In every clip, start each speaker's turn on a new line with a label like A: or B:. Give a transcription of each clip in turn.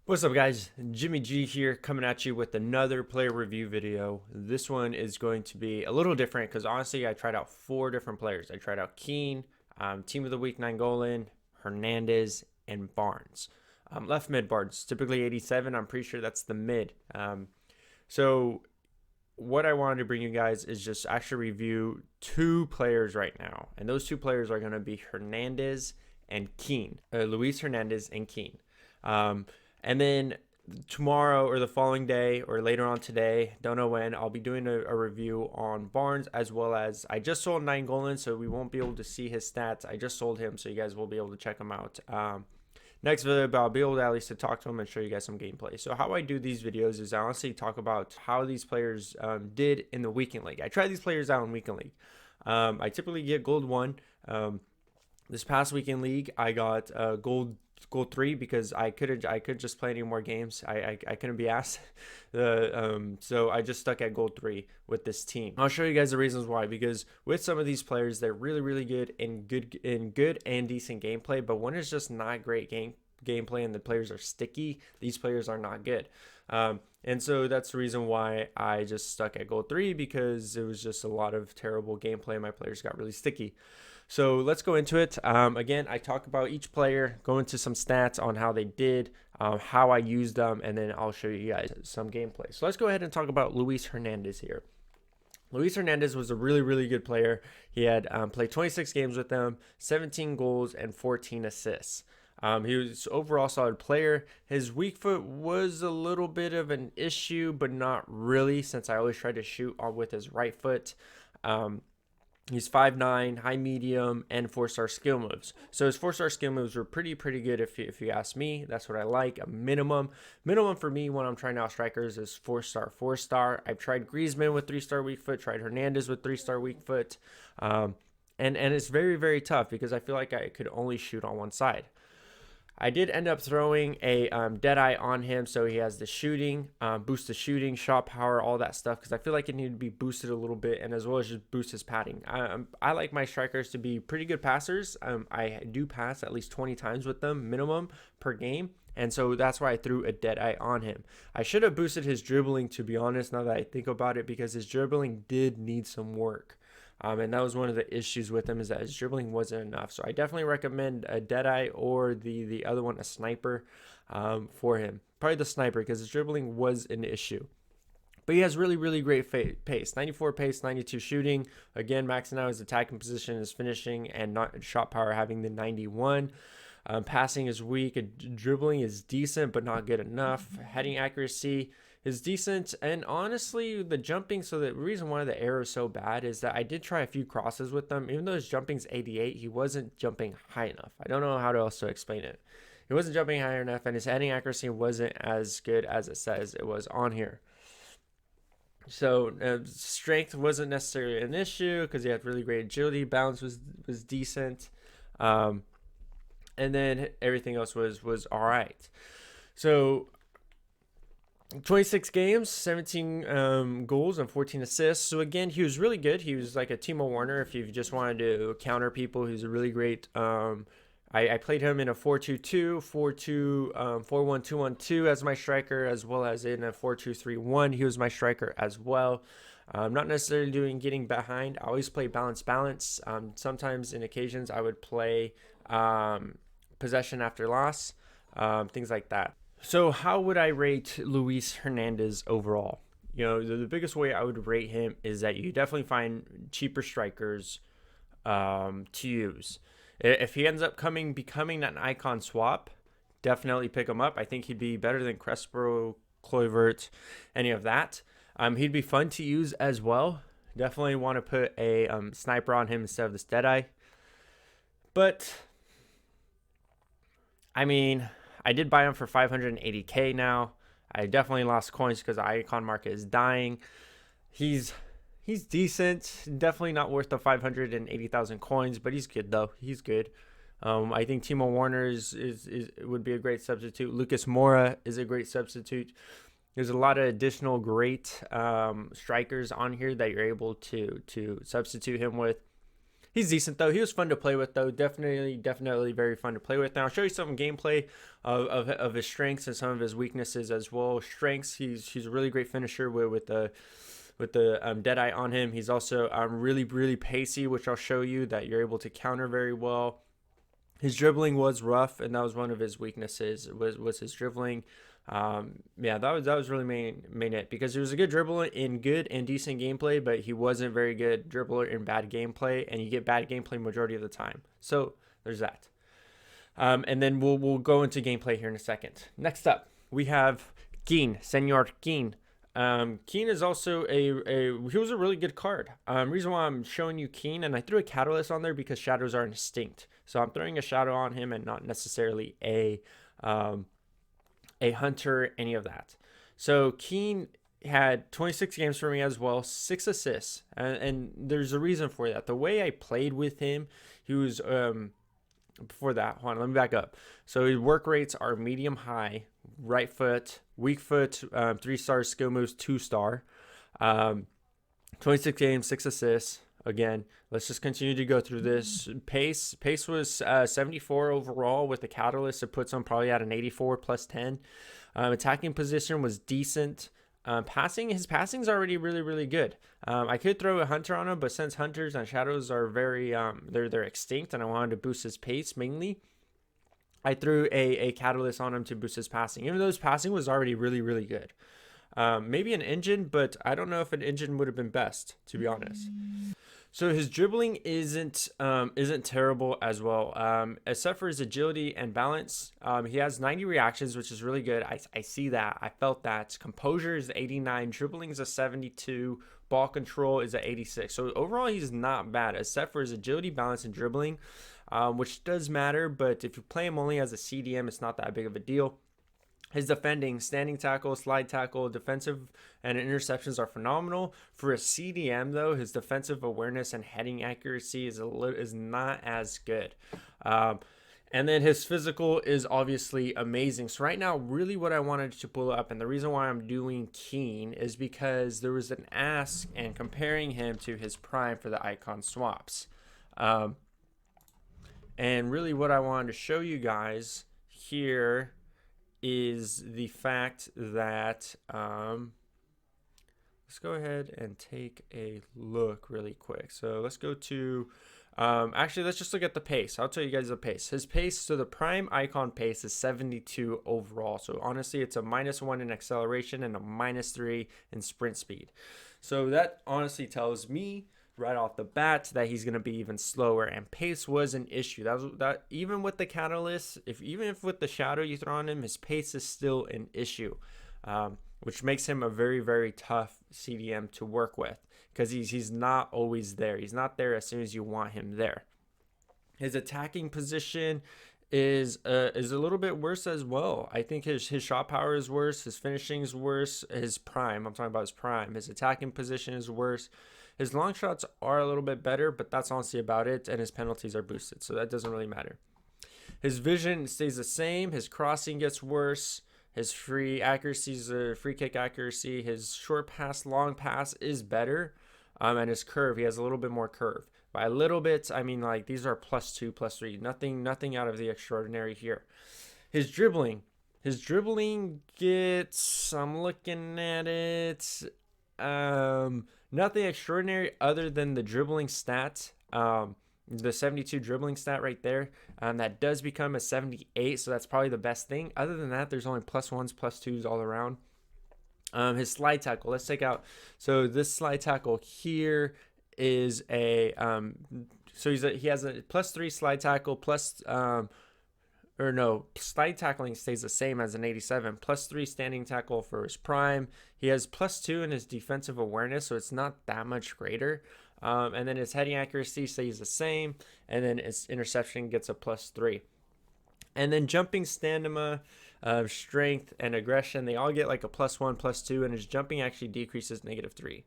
A: What's up, guys? Jimmy G here, coming at you with another player review video. This one is going to be a little different because honestly I tried out 4 different players. I tried out Keane, Team of the Week Nainggolan, Hernandez, and Barnes. Left mid Barnes, typically 87. I'm pretty sure that's the mid. So what I wanted to bring you guys is just actually review 2 players right now. And those 2 players are going to be Hernandez and Keane. Luis Hernandez and Keane. And then tomorrow or the following day or later on today, don't know when, I'll be doing a review on Barnes, as well as I just sold Nainggolan, so we won't be able to see his stats. I just sold him, so you guys will be able to check him out. Next video, but I'll be able to at least to talk to him and show you guys some gameplay. So how I do these videos is I honestly talk about how these players did in the weekend league. I tried these players out in weekend league. I typically get gold 1. This past weekend league, I got gold 3 because I could just play any more games. I couldn't be asked. So I just stuck at gold 3 with this team. I'll show you guys the reasons why, because with some of these players, they're really good and good and decent gameplay, but when it's just not great gameplay and the players are sticky, these players are not good. And so that's the reason why I just stuck at gold 3, because it was just a lot of terrible gameplay. My players got really sticky. So let's go into it. Again, I talk about each player, go into some stats on how they did, how I used them, and then I'll show you guys some gameplay. So let's go ahead and talk about Luis Hernandez here. Luis Hernandez was a really good player. He had played 26 games with them, 17 goals, and 14 assists. He was overall solid player. His weak foot was a little bit of an issue, but not really, since I always try to shoot with his right foot. He's 5'9", high medium, and 4-star skill moves. So his 4-star skill moves were pretty good if you ask me. That's what I like. A minimum for me when I'm trying out strikers is 4-star, 4-star. I've tried Griezmann with 3-star weak foot, tried Hernandez with 3-star weak foot. And it's very tough because I feel like I could only shoot on one side. I did end up throwing a Deadeye on him, so he has the shooting, boost the shooting, shot power, all that stuff, because I feel like it needed to be boosted a little bit, and as well as just boost his padding. I like my strikers to be pretty good passers. I do pass at least 20 times with them, minimum, per game, and so that's why I threw a Deadeye on him. I should have boosted his dribbling, to be honest, now that I think about it, because his dribbling did need some work. And that was one of the issues with him, is that his dribbling wasn't enough. So I definitely recommend a Deadeye or the other one, a Sniper, for him. Probably the Sniper, because his dribbling was an issue. But he has really great pace. 94 pace, 92 shooting. Again, maxing out his attacking position, his finishing, and not shot power having the 91. Passing is weak. Dribbling is decent, but not good enough. Heading accuracy is decent, and honestly the jumping, so the reason why the error is so bad is that I did try a few crosses with them. Even though his jumping's 88, he wasn't jumping high enough. I don't know how else to explain it. He wasn't jumping high enough, and his heading accuracy wasn't as good as it says it was on here. So strength wasn't necessarily an issue because he had really great agility. Balance was decent, and then everything else was all right. So 26 games, 17 goals, and 14 assists. So again, he was really good. He was like a Timo Werner if you just wanted to counter people. He was a really great. I played him in a 4-2-2, 4-2, 4-1-2-1-2 as my striker, as well as in a 4-2-3-1. He was my striker as well. Not necessarily getting behind. I always play balance. Sometimes in occasions I would play possession after loss, things like that. So how would I rate Luis Hernandez overall? You know, the biggest way I would rate him is that you definitely find cheaper strikers to use. If he ends up becoming that icon swap, definitely pick him up. I think he'd be better than Crespo, Kluivert, any of that. He'd be fun to use as well. Definitely want to put a Sniper on him instead of this Deadeye. But, I mean, I did buy him for 580k now. I definitely lost coins because the icon market is dying. He's decent. Definitely not worth the 580,000 coins, but he's good though. He's good. I think Timo Werner would be a great substitute. Lucas Moura is a great substitute. There's a lot of additional great strikers on here that you're able to substitute him with. He's decent though. He was fun to play with though. Definitely very fun to play with. Now I'll show you some gameplay of his strengths and some of his weaknesses as well. Strengths, he's a really great finisher with the Deadeye on him. He's also really pacey, which I'll show you that you're able to counter very well. His dribbling was rough, and that was one of his weaknesses. Was his dribbling. Yeah, that was really main it, because he was a good dribbler in good and decent gameplay, but he wasn't very good dribbler in bad gameplay, and you get bad gameplay majority of the time. So there's that. And then we'll go into gameplay here in a second. Next up, we have Keane, Senor Keane. Keane is also he was a really good card. Reason why I'm showing you Keane, and I threw a catalyst on there because shadows are instinct. So I'm throwing a shadow on him and not necessarily a hunter, any of that. So Keane had 26 games for me as well, 6 assists, and there's a reason for that. The way I played with him, he was before that. Hold on, let me back up. So his work rates are medium high, right foot, weak foot, 3 stars, skill moves 2 star. 26 games, 6 assists. Again, let's just continue to go through this. Pace was 74 overall with the catalyst. It puts him probably at an 84 plus 10. Attacking position was decent. His passing's already really good. I could throw a hunter on him, but since hunters and shadows are very they're extinct, and I wanted to boost his pace mainly, I threw a catalyst on him to boost his passing, even though his passing was already really good. Maybe an engine, but I don't know if an engine would have been best, to be honest. So his dribbling isn't terrible as well, except for his agility and balance. He has 90 reactions, which is really good. I see that. I felt that. Composure is 89. Dribbling is a 72. Ball control is a 86. So overall, he's not bad, except for his agility, balance, and dribbling, which does matter. But if you play him only as a CDM, it's not that big of a deal. His defending, standing tackle, slide tackle, defensive, and interceptions are phenomenal. For a CDM, though, his defensive awareness and heading accuracy is not as good. And then his physical is obviously amazing. So right now, really what I wanted to pull up, and the reason why I'm doing Keane, is because there was an ask and comparing him to his prime for the icon swaps. And really what I wanted to show you guys here is the fact that let's go ahead and take a look really quick. So let's go to actually, let's just look at the pace. I'll tell you guys the pace. His pace, so the prime icon pace is 72 overall. So honestly, it's a -1 in acceleration and a -3 in sprint speed. So that honestly tells me right off the bat that he's going to be even slower, and pace was an issue. That even with the catalyst, even if with the shadow you throw on him, his pace is still an issue, which makes him a very tough CDM to work with, because he's not always there. He's not there as soon as you want him there. His attacking position is a little bit worse as well. I think his shot power is worse, his finishing is worse, his prime, I'm talking about his prime. His attacking position is worse. His long shots are a little bit better, but that's honestly about it, and his penalties are boosted, so that doesn't really matter. His vision stays the same. His crossing gets worse. His free kick accuracy. His short pass, long pass is better, and his curve, he has a little bit more curve. By a little bit, I mean like these are +2, +3. Nothing out of the extraordinary here. His dribbling gets, I'm looking at it, nothing extraordinary other than the dribbling stat, the 72 dribbling stat right there. That does become a 78, so that's probably the best thing. Other than that, there's only +1s, +2s all around. His slide tackle, let's take out. So this slide tackle here is a so he has a +3 slide tackle, slide tackling stays the same as an 87. +3 standing tackle for his prime. He has +2 in his defensive awareness, so it's not that much greater. And then his heading accuracy stays the same, and then his interception gets a +3. And then jumping stamina, strength, and aggression, they all get like a +1, +2, and his jumping actually decreases -3.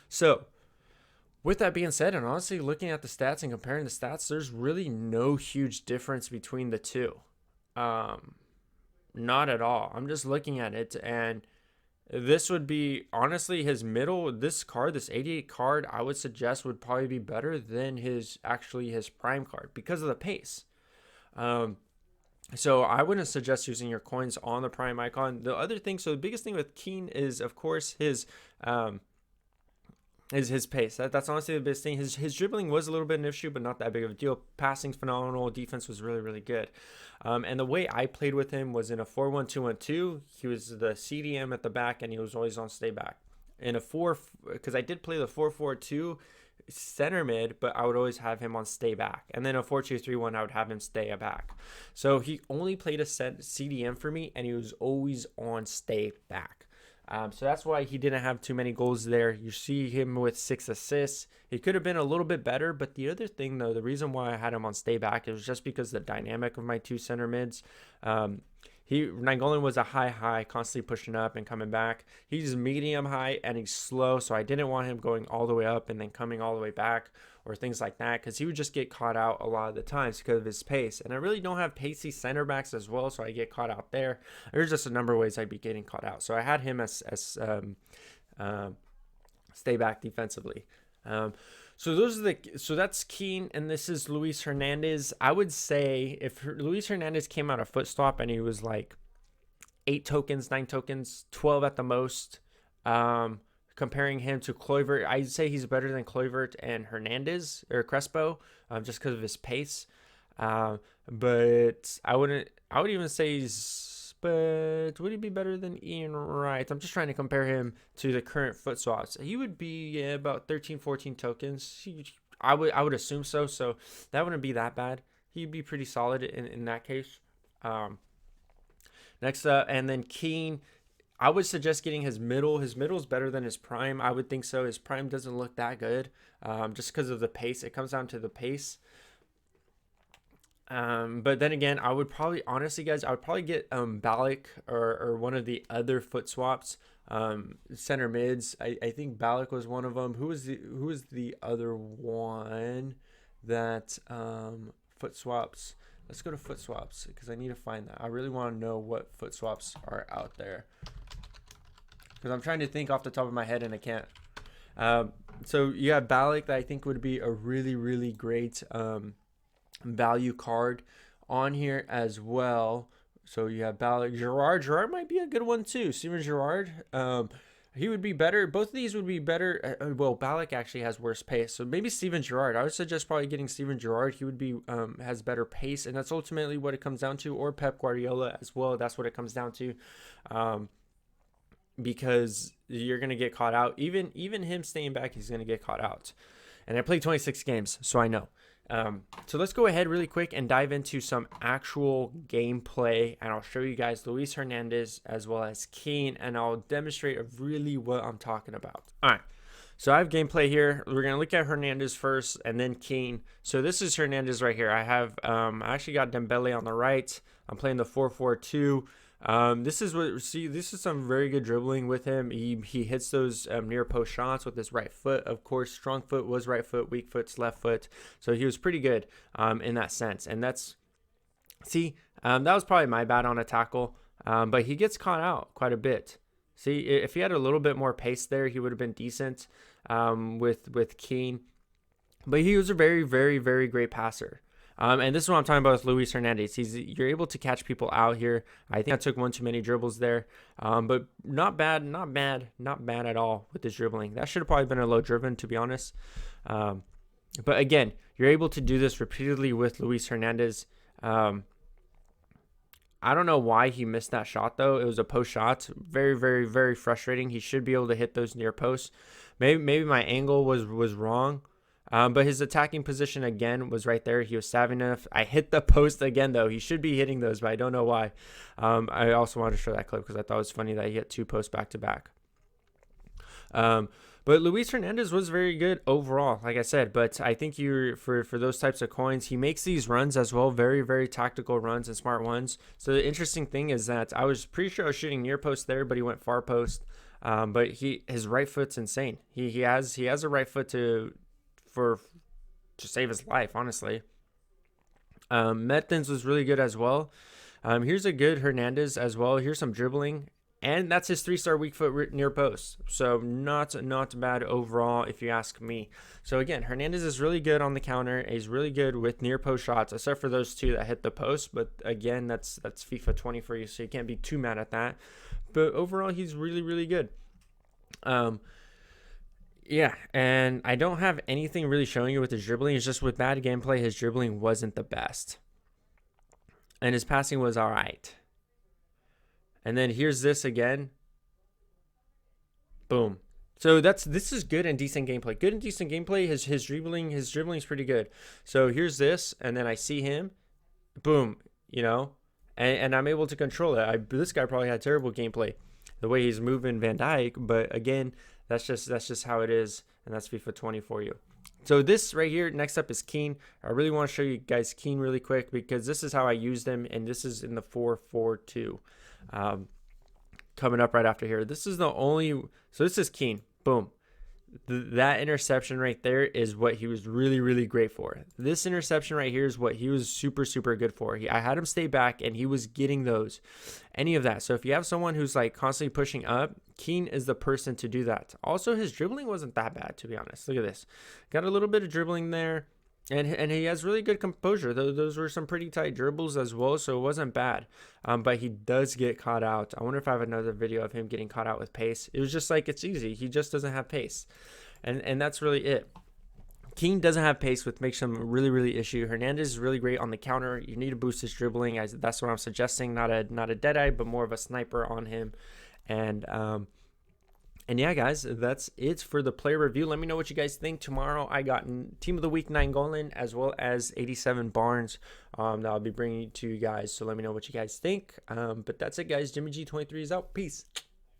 A: So with that being said, and honestly looking at the stats and comparing the stats, there's really no huge difference between the two. Not at all. I'm just looking at it, and This would be honestly his middle. This card, this 88 card, I would suggest would probably be better than his prime card because of the pace. Um, so I wouldn't suggest using your coins on the prime icon. The other thing, so the biggest thing with Keane is of course um, his pace. That's honestly the biggest thing. His dribbling was a little bit an issue, but not that big of a deal. Passing's phenomenal. Defense was really, really good. And the way I played with him was in a 4-1-2-1-2. He was the CDM at the back, and he was always on stay back. In a because I did play the 4-4-2 center mid, but I would always have him on stay back. And then a 4-2-3-1, I would have him stay back. So he only played a set CDM for me, and he was always on stay back. So that's why he didn't have too many goals there. You see him with 6 assists. He could have been a little bit better, but the other thing, though, the reason why I had him on stay back, it was just because the dynamic of my two center mids. Nainggolan was a high, constantly pushing up and coming back. He's medium high and he's slow, so I didn't want him going all the way up and then coming all the way back or things like that, because he would just get caught out a lot of the times because of his pace. And I really don't have pacey center backs as well, so I get caught out there. There's just a number of ways I'd be getting caught out. So I had him as stay back defensively. So that's Keane, and this is Luis Hernandez. I would say if Luis Hernandez came out a foot swap and he was like 8 tokens, 9 tokens, 12 at the most, comparing him to Kluivert, I'd say he's better than Kluivert and Hernandez or Crespo, just because of his pace. But I would even say but would he be better than Ian Wright? I'm just trying to compare him to the current foot swaps. He would be about 13, 14 tokens. I would assume so. So that wouldn't be that bad. He'd be pretty solid in that case. Next up, and then Keane. I would suggest getting his middle. His middle is better than his prime. I would think so. His prime doesn't look that good, just because of the pace. It comes down to the pace. But then again, I would probably, honestly, guys, I would probably get Ballack or one of the other foot swaps, center mids. I think Ballack was one of them. Who was the other one that foot swaps? Let's go to foot swaps because I need to find that. I really want to know what foot swaps are out there because I'm trying to think off the top of my head and I can't. So you have Ballack that I think would be a really, really great value card on here as well. So you have Ballack. Gerard might be a good one too. Steven Gerrard, he would be better. Both of these would be better. Well, Ballack actually has worse pace, so maybe Steven Gerrard. I would suggest probably getting Steven Gerrard. He would be has better pace, and that's ultimately what it comes down to. Or Pep Guardiola as well. That's what it comes down to, because you're gonna get caught out. Even him staying back, he's gonna get caught out. And I played 26 games, so I know. So let's go ahead really quick and dive into some actual gameplay, and I'll show you guys Luis Hernandez as well as Keane, and I'll demonstrate really what I'm talking about. All right, so I have gameplay here. We're gonna look at Hernandez first and then Keane. So this is Hernandez right here. I have I actually got Dembele on the right. I'm playing the 4-4-2. This is some very good dribbling with him. He hits those near post shots with his right foot. Of course, strong foot was right foot, weak foot's left foot. So he was pretty good in that sense. And that was probably my bad on a tackle. But he gets caught out quite a bit. See, if he had a little bit more pace there, he would have been decent with Keane. But he was a very, very, very great passer. And this is what I'm talking about with Luis Hernandez. You're able to catch people out here. I think I took one too many dribbles there, but not bad at all with this dribbling. That should have probably been a low driven, to be honest. But again, you're able to do this repeatedly with Luis Hernandez. I don't know why he missed that shot though. It was a post shot. Very, very, very frustrating. He should be able to hit those near posts. Maybe my angle was wrong. But his attacking position again was right there. He was savvy enough. I hit the post again though. He should be hitting those, but I don't know why. I also wanted to show that clip because I thought it was funny that he hit 2 posts back to back. But Luis Hernandez was very good overall, like I said. But I think for those types of coins, he makes these runs as well, very, very tactical runs and smart ones. So the interesting thing is that I was pretty sure I was shooting near post there, but he went far post. But his right foot's insane. He has a right foot to save his life, honestly. Mertens was really good as well. Here's a good Hernandez as well. Here's some dribbling. And that's his 3-star weak foot near post. So not bad overall, if you ask me. So again, Hernandez is really good on the counter. He's really good with near post shots, except for those 2 that hit the post. But again, that's FIFA 20 for you, so you can't be too mad at that. But overall, he's really good. Yeah, and I don't have anything really showing you with his dribbling. It's just with bad gameplay, his dribbling wasn't the best. And his passing was all right. And then here's this again. Boom. So this is good and decent gameplay. Good and decent gameplay. His dribbling is pretty good. So here's this, and then I see him. Boom. You know, and I'm able to control it. This guy probably had terrible gameplay, the way he's moving Van Dijk. But again, that's just how it is, and that's FIFA 20 for you. So this right here, next up is Keane. I really want to show you guys Keane really quick because this is how I used him, and this is in the 4-4-2. Coming up right after here. This is the only, so this is Keane. Boom. That interception right there is what he was really great for. This interception right here is what he was super good for. I had him stay back, and he was getting those, any of that. So if you have someone who's like constantly pushing up, Keane is the person to do that. Also, his dribbling wasn't that bad, to be honest. Look at this. Got a little bit of dribbling there. And he has really good composure. Those were some pretty tight dribbles as well, so it wasn't bad. But he does get caught out. I wonder if I have another video of him getting caught out with pace. It was just like, it's easy. He just doesn't have pace. And that's really it. Keane doesn't have pace, which makes him really issue. Hernandez is really great on the counter. You need to boost his dribbling. That's what I'm suggesting. Not a dead eye, but more of a sniper on him. And yeah, guys, that's it for the player review. Let me know what you guys think. Tomorrow, I got Team of the Week 9 as well as 87 Barnes that I'll be bringing to you guys. So let me know what you guys think. But that's it, guys. Jimmy G23 is out. Peace.